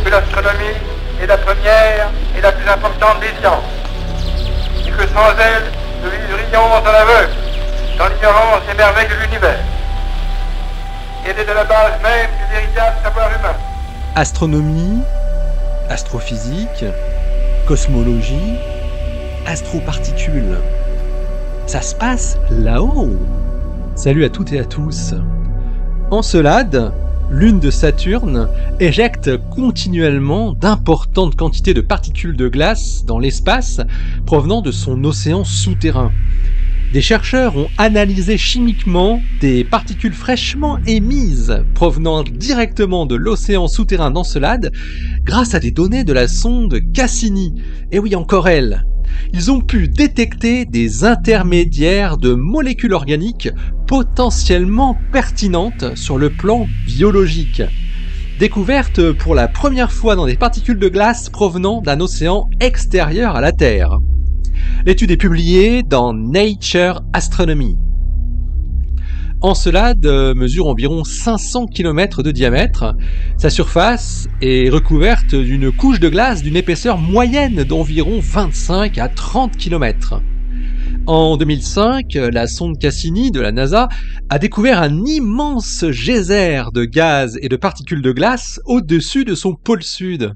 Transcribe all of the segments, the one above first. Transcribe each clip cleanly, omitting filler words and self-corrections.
que l'astronomie est la première et la plus importante des sciences, et que sans elle, nous vivrions en aveugle, dans l'ignorance des merveilles de l'univers. Elle est de la base même du véritable savoir humain. Astronomie, astrophysique, cosmologie, astroparticules. Ça se passe là-haut. Salut à toutes et à tous. Encelade, lune de Saturne, éjecte continuellement d'importantes quantités de particules de glace dans l'espace provenant de son océan souterrain. Des chercheurs ont analysé chimiquement des particules fraîchement émises provenant directement de l'océan souterrain d'Encelade grâce à des données de la sonde Cassini. Et oui, encore elle. Ils ont pu détecter des intermédiaires de molécules organiques potentiellement pertinentes sur le plan biologique. Découverte pour la première fois dans des particules de glace provenant d'un océan extérieur à la Terre. L'étude est publiée dans Nature Astronomy. Encelade mesure environ 500 km de diamètre. Sa surface est recouverte d'une couche de glace d'une épaisseur moyenne d'environ 25 à 30 km. En 2005, la sonde Cassini de la NASA a découvert un immense geyser de gaz et de particules de glace au-dessus de son pôle sud.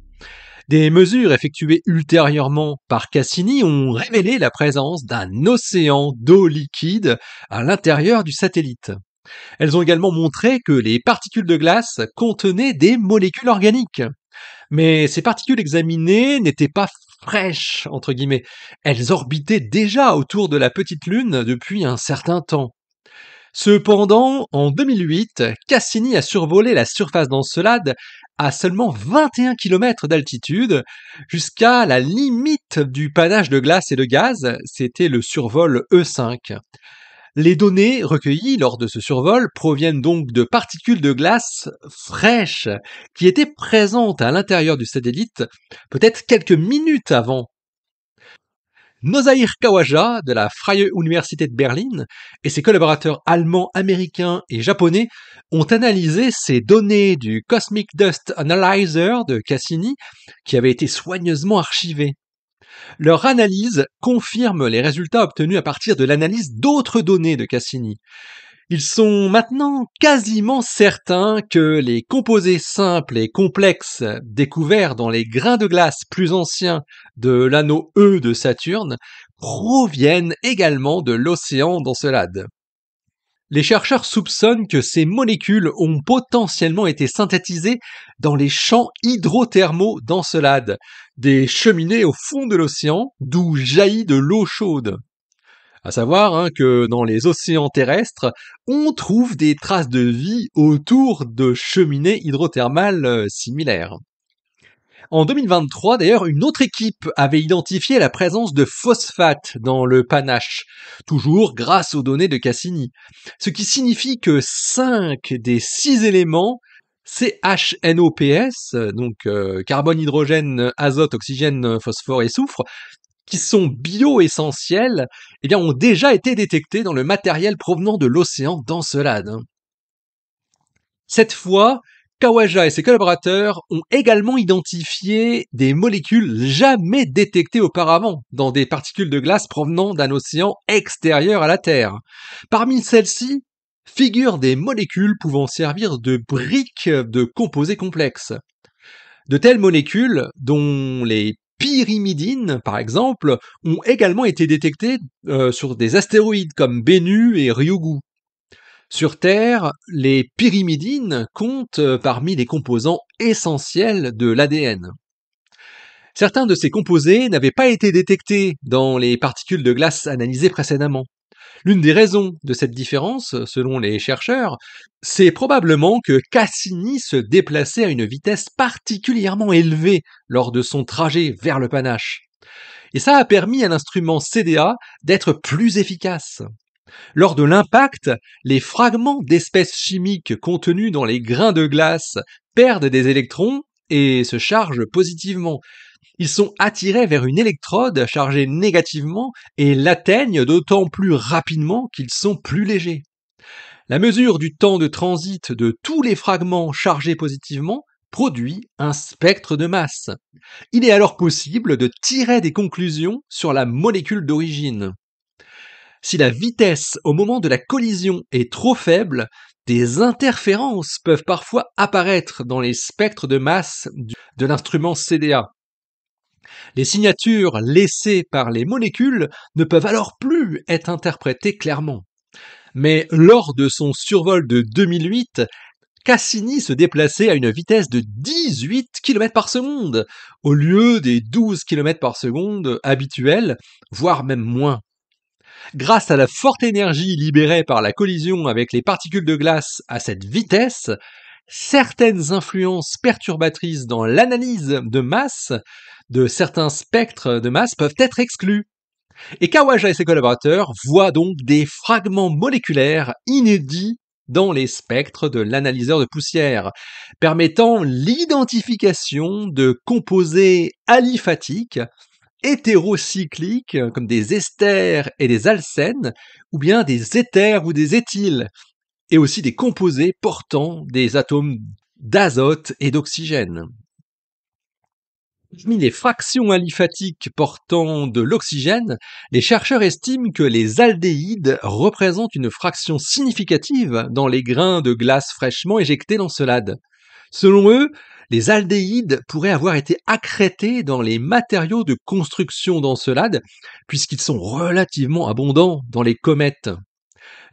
Des mesures effectuées ultérieurement par Cassini ont révélé la présence d'un océan d'eau liquide à l'intérieur du satellite. Elles ont également montré que les particules de glace contenaient des molécules organiques. Mais ces particules examinées n'étaient pas fraîches, entre guillemets. Elles orbitaient déjà autour de la petite Lune depuis un certain temps. Cependant, en 2008, Cassini a survolé la surface d'Encelade à seulement 21 km d'altitude, jusqu'à la limite du panache de glace et de gaz, c'était le survol E5. Les données recueillies lors de ce survol proviennent donc de particules de glace fraîches qui étaient présentes à l'intérieur du satellite peut-être quelques minutes avant. Nozair Khawaja de la Freie Universität Berlin et ses collaborateurs allemands, américains et japonais ont analysé ces données du Cosmic Dust Analyzer de Cassini qui avait été soigneusement archivé. Leur analyse confirme les résultats obtenus à partir de l'analyse d'autres données de Cassini. Ils sont maintenant quasiment certains que les composés simples et complexes découverts dans les grains de glace plus anciens de l'anneau E de Saturne proviennent également de l'océan d'Encelade. Les chercheurs soupçonnent que ces molécules ont potentiellement été synthétisées dans les champs hydrothermaux d'Encelade, des cheminées au fond de l'océan d'où jaillit de l'eau chaude. À savoir que dans les océans terrestres, on trouve des traces de vie autour de cheminées hydrothermales similaires. En 2023, d'ailleurs, une autre équipe avait identifié la présence de phosphate dans le panache, toujours grâce aux données de Cassini, ce qui signifie que 5 des 6 éléments CHNOPS, donc carbone, hydrogène, azote, oxygène, phosphore et soufre, qui sont bio-essentiels, eh bien, ont déjà été détectés dans le matériel provenant de l'océan d'Encelade. Cette fois, Khawaja et ses collaborateurs ont également identifié des molécules jamais détectées auparavant dans des particules de glace provenant d'un océan extérieur à la Terre. Parmi celles-ci, figurent des molécules pouvant servir de briques de composés complexes. De telles molécules, dont les pyrimidines, par exemple, ont également été détectées sur des astéroïdes comme Bennu et Ryugu. Sur Terre, les pyrimidines comptent parmi les composants essentiels de l'ADN. Certains de ces composés n'avaient pas été détectés dans les particules de glace analysées précédemment. L'une des raisons de cette différence, selon les chercheurs, c'est probablement que Cassini se déplaçait à une vitesse particulièrement élevée lors de son trajet vers le panache. Et ça a permis à l'instrument CDA d'être plus efficace. Lors de l'impact, les fragments d'espèces chimiques contenus dans les grains de glace perdent des électrons et se chargent positivement. Ils sont attirés vers une électrode chargée négativement et l'atteignent d'autant plus rapidement qu'ils sont plus légers. La mesure du temps de transit de tous les fragments chargés positivement produit un spectre de masse. Il est alors possible de tirer des conclusions sur la molécule d'origine. Si la vitesse au moment de la collision est trop faible, des interférences peuvent parfois apparaître dans les spectres de masse de l'instrument CDA. Les signatures laissées par les molécules ne peuvent alors plus être interprétées clairement. Mais lors de son survol de 2008, Cassini se déplaçait à une vitesse de 18 km par seconde, au lieu des 12 km par seconde habituels, voire même moins. Grâce à la forte énergie libérée par la collision avec les particules de glace à cette vitesse, certaines influences perturbatrices dans l'analyse de masse de certains spectres de masse peuvent être exclues. Et Khawaja et ses collaborateurs voient donc des fragments moléculaires inédits dans les spectres de l'analyseur de poussière, permettant l'identification de composés aliphatiques, hétérocycliques, comme des esters et des alcènes, ou bien des éthers ou des éthyles, et aussi des composés portant des atomes d'azote et d'oxygène. Parmi les fractions aliphatiques portant de l'oxygène, les chercheurs estiment que les aldéhydes représentent une fraction significative dans les grains de glace fraîchement éjectés d'Encelade. Selon eux, les aldéhydes pourraient avoir été accrétés dans les matériaux de construction d'Encelade, puisqu'ils sont relativement abondants dans les comètes.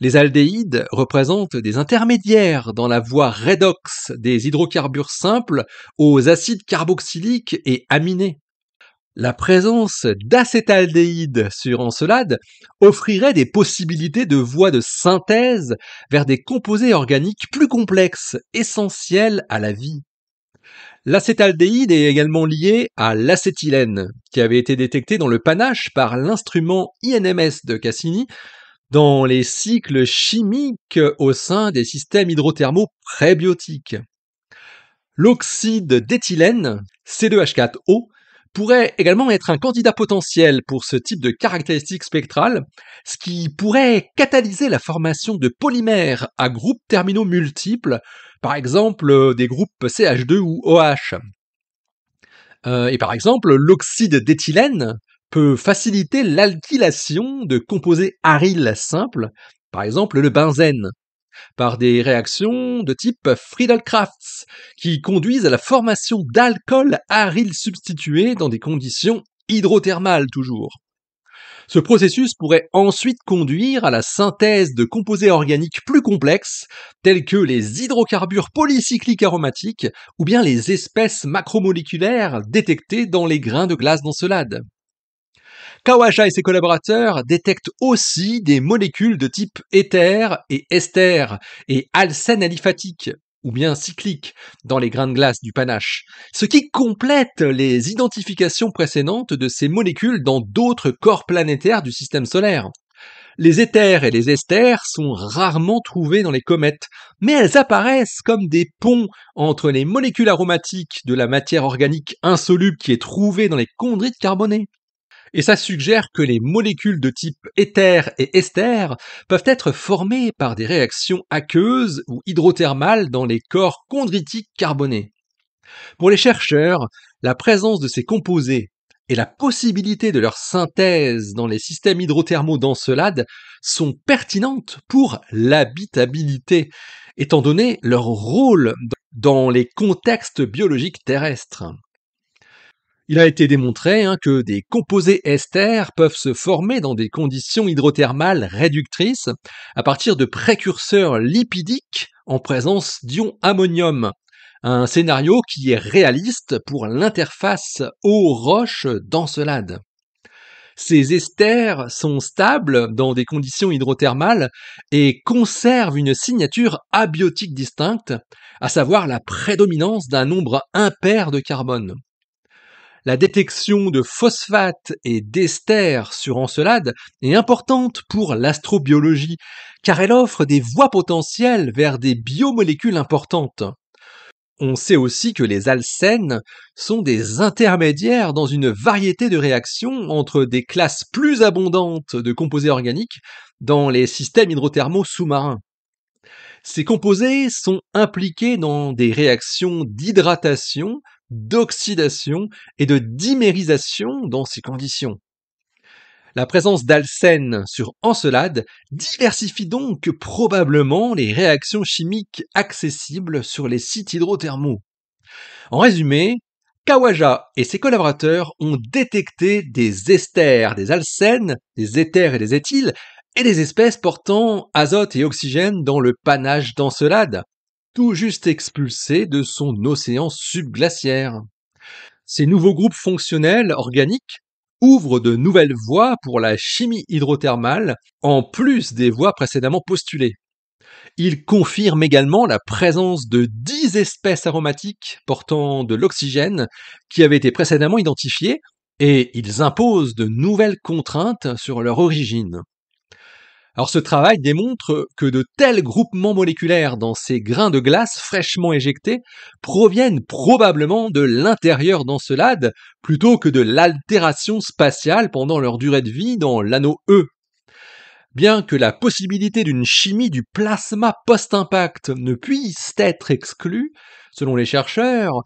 Les aldéhydes représentent des intermédiaires dans la voie redox des hydrocarbures simples aux acides carboxyliques et aminés. La présence d'acétaldéhydes sur Encelade offrirait des possibilités de voies de synthèse vers des composés organiques plus complexes, essentiels à la vie. L'acétaldéhyde est également lié à l'acétylène, qui avait été détecté dans le panache par l'instrument INMS de Cassini, dans les cycles chimiques au sein des systèmes hydrothermaux prébiotiques. L'oxyde d'éthylène, C2H4O, pourrait également être un candidat potentiel pour ce type de caractéristiques spectrales, ce qui pourrait catalyser la formation de polymères à groupes terminaux multiples, par exemple des groupes CH2 ou OH. Et par exemple, l'oxyde d'éthylène peut faciliter l'alkylation de composés aryles simples, par exemple le benzène, par des réactions de type Friedel-Crafts, qui conduisent à la formation d'alcools aryles substitués dans des conditions hydrothermales toujours. Ce processus pourrait ensuite conduire à la synthèse de composés organiques plus complexes, tels que les hydrocarbures polycycliques aromatiques ou bien les espèces macromoléculaires détectées dans les grains de glace d'Encelade. Khawaja et ses collaborateurs détectent aussi des molécules de type éther et ester et alcène aliphatique, ou bien cycliques, dans les grains de glace du panache, ce qui complète les identifications précédentes de ces molécules dans d'autres corps planétaires du système solaire. Les éthers et les esters sont rarement trouvés dans les comètes, mais elles apparaissent comme des ponts entre les molécules aromatiques de la matière organique insoluble qui est trouvée dans les chondrites carbonées. Et ça suggère que les molécules de type éther et ester peuvent être formées par des réactions aqueuses ou hydrothermales dans les corps chondritiques carbonés. Pour les chercheurs, la présence de ces composés et la possibilité de leur synthèse dans les systèmes hydrothermaux d'Encelade sont pertinentes pour l'habitabilité, étant donné leur rôle dans les contextes biologiques terrestres. Il a été démontré que des composés esters peuvent se former dans des conditions hydrothermales réductrices à partir de précurseurs lipidiques en présence d'ions ammonium, un scénario qui est réaliste pour l'interface eau-roche d'Encelade. Ces esters sont stables dans des conditions hydrothermales et conservent une signature abiotique distincte, à savoir la prédominance d'un nombre impair de carbone. La détection de phosphate et d'ester sur Encelade est importante pour l'astrobiologie, car elle offre des voies potentielles vers des biomolécules importantes. On sait aussi que les alcènes sont des intermédiaires dans une variété de réactions entre des classes plus abondantes de composés organiques dans les systèmes hydrothermaux sous-marins. Ces composés sont impliqués dans des réactions d'hydratation, d'oxydation et de dimérisation dans ces conditions. La présence d'alcène sur Encelade diversifie donc probablement les réactions chimiques accessibles sur les sites hydrothermaux. En résumé, Kawaja et ses collaborateurs ont détecté des esters, des alcènes, des éthers et des éthyles, et des espèces portant azote et oxygène dans le panache d'Encelade, tout juste expulsé de son océan subglaciaire. Ces nouveaux groupes fonctionnels organiques ouvrent de nouvelles voies pour la chimie hydrothermale, en plus des voies précédemment postulées. Ils confirment également la présence de 10 espèces aromatiques portant de l'oxygène qui avaient été précédemment identifiées, et ils imposent de nouvelles contraintes sur leur origine. Alors ce travail démontre que de tels groupements moléculaires dans ces grains de glace fraîchement éjectés proviennent probablement de l'intérieur d'Encelade plutôt que de l'altération spatiale pendant leur durée de vie dans l'anneau E. Bien que la possibilité d'une chimie du plasma post-impact ne puisse être exclue, selon les chercheurs,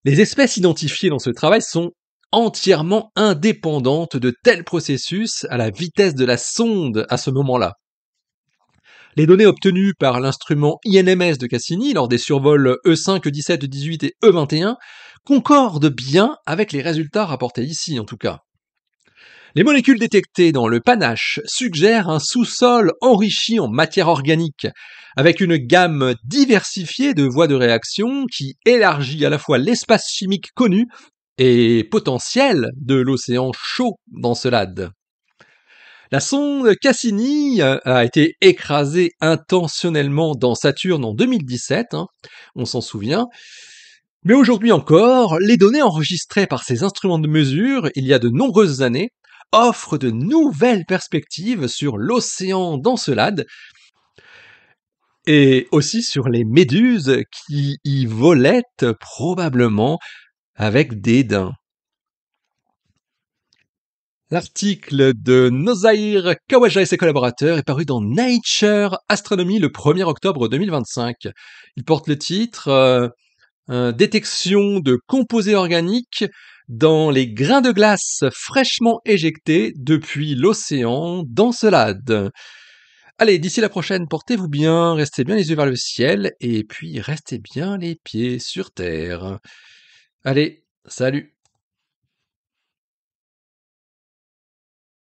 les espèces identifiées dans ce travail sont entièrement indépendantes de tels processus à la vitesse de la sonde à ce moment-là. Les données obtenues par l'instrument INMS de Cassini lors des survols E5, E17, E18 et E21 concordent bien avec les résultats rapportés ici en tout cas. Les molécules détectées dans le panache suggèrent un sous-sol enrichi en matière organique, avec une gamme diversifiée de voies de réaction qui élargit à la fois l'espace chimique connu et potentiel de l'océan chaud d'Encelade. La sonde Cassini a été écrasée intentionnellement dans Saturne en 2017, on s'en souvient. Mais aujourd'hui encore, les données enregistrées par ces instruments de mesure il y a de nombreuses années offrent de nouvelles perspectives sur l'océan d'Encelade et aussi sur les méduses qui y volettent probablement avec dédain. L'article de Nozair Kawaja et ses collaborateurs est paru dans Nature Astronomy le 1er octobre 2025. Il porte le titre Détection de composés organiques dans les grains de glace fraîchement éjectés depuis l'océan d'Encelade. Allez, d'ici la prochaine, portez-vous bien, restez bien les yeux vers le ciel et puis restez bien les pieds sur terre. Allez, salut!